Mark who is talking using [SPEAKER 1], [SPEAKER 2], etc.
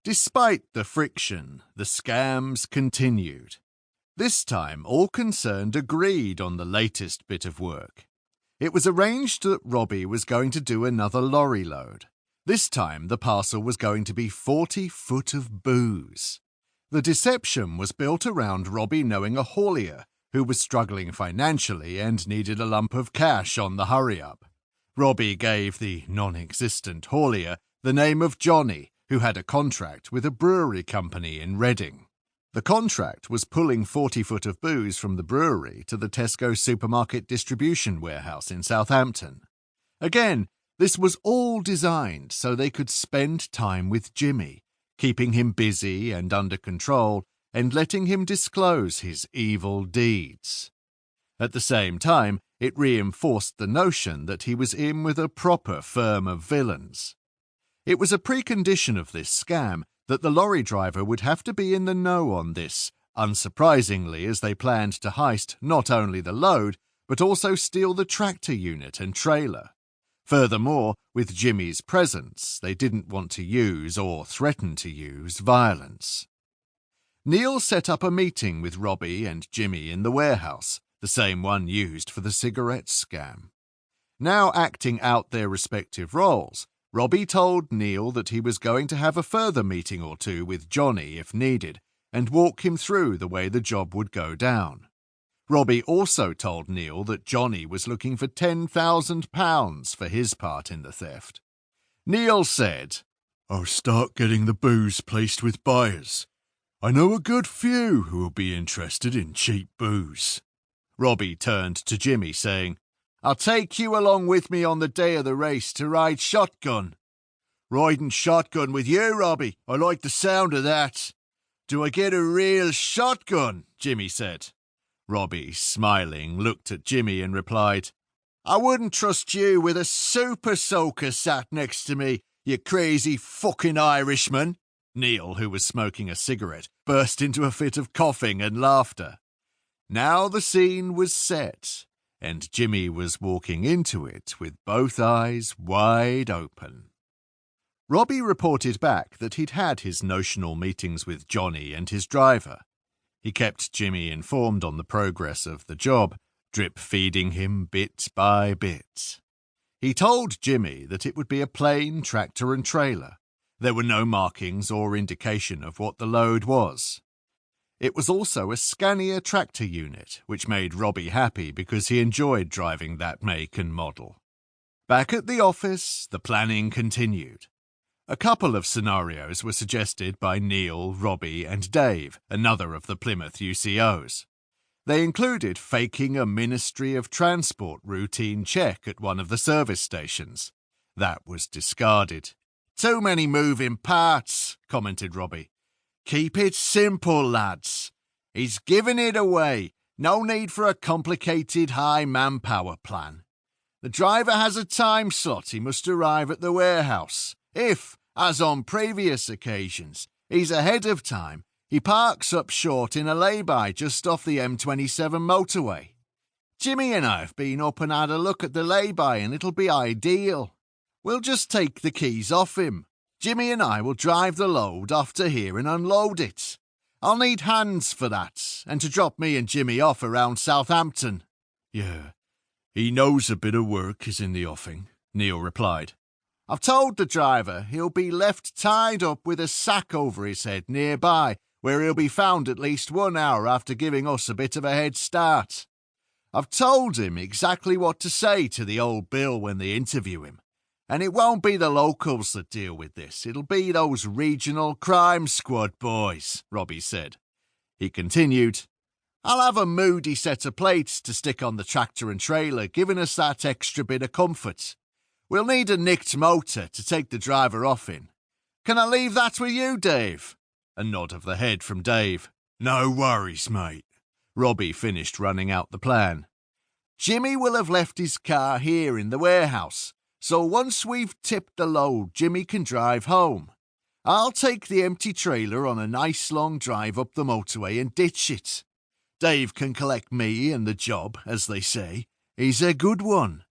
[SPEAKER 1] Despite the friction, the scams continued. This time, all concerned agreed on the latest bit of work. It was arranged that Robbie was going to do another lorry load. This time, the parcel was going to be 40 foot of booze. The deception was built around Robbie knowing a haulier who was struggling financially and needed a lump of cash on the hurry-up. Robbie gave the non-existent haulier the name of Johnny, who had a contract with a brewery company in Reading. The contract was pulling 40 foot of booze from the brewery to the Tesco supermarket distribution warehouse in Southampton. Again, this was all designed so they could spend time with Jimmy, keeping him busy and under control and letting him disclose his evil deeds. At the same time, it reinforced the notion that he was in with a proper firm of villains. It was a precondition of this scam that the lorry driver would have to be in the know on this, unsurprisingly, as they planned to heist not only the load, but also steal the tractor unit and trailer. Furthermore, with Jimmy's presence, they didn't want to use or threaten to use violence. Neil set up a meeting with Robbie and Jimmy in the warehouse, the same one used for the cigarette scam. Now acting out their respective roles, Robbie told Neil that he was going to have a further meeting or two with Johnny if needed, and walk him through the way the job would go down. Robbie also told Neil that Johnny was looking for £10,000 for his part in the theft. Neil said, "I'll start getting the booze placed with buyers. I know a good few who will be interested in cheap booze." Robbie turned to Jimmy, saying, "I'll take you along with me on the day of the race to ride shotgun." "Riding shotgun with you, Robbie? I like the sound of that." "Do I get a real shotgun?" Jimmy said. Robbie, smiling, looked at Jimmy and replied, "I wouldn't trust you with a super soaker sat next to me, you crazy fucking Irishman." Neil, who was smoking a cigarette, burst into a fit of coughing and laughter. Now the scene was set, and Jimmy was walking into it with both eyes wide open. Robbie reported back that he'd had his notional meetings with Johnny and his driver. He kept Jimmy informed on the progress of the job, drip-feeding him bit by bit. He told Jimmy that it would be a plain tractor and trailer. There were no markings or indication of what the load was. It was also a Scania tractor unit, which made Robbie happy because he enjoyed driving that make and model. Back at the office, the planning continued. A couple of scenarios were suggested by Neil, Robbie and Dave, another of the Plymouth UCOs. They included faking a Ministry of Transport routine check at one of the service stations. That was discarded. "Too many moving parts," commented Robbie. "Keep it simple, lads. He's giving it away. No need for a complicated high manpower plan. The driver has a time slot he must arrive at the warehouse. If, as on previous occasions, he's ahead of time, he parks up short in a lay-by just off the M27 motorway. Jimmy and I have been up and had a look at the lay-by and it'll be ideal. We'll just take the keys off him. Jimmy and I will drive the load off to here and unload it. I'll need hands for that, and to drop me and Jimmy off around Southampton." "Yeah, he knows a bit of work is in the offing," Neil replied. "I've told the driver he'll be left tied up with a sack over his head nearby, where he'll be found at least 1 hour after giving us a bit of a head start. I've told him exactly what to say to the old Bill when they interview him. And it won't be the locals that deal with this. It'll be those regional crime squad boys," Robbie said. He continued, "I'll have a moody set of plates to stick on the tractor and trailer, giving us that extra bit of comfort. We'll need a nicked motor to take the driver off in. Can I leave that with you, Dave?" A nod of the head from Dave. "No worries, mate." Robbie finished running out the plan. "Jimmy will have left his car here in the warehouse. So once we've tipped the load, Jimmy can drive home. I'll take the empty trailer on a nice long drive up the motorway and ditch it. Dave can collect me and the job, as they say. He's a good one."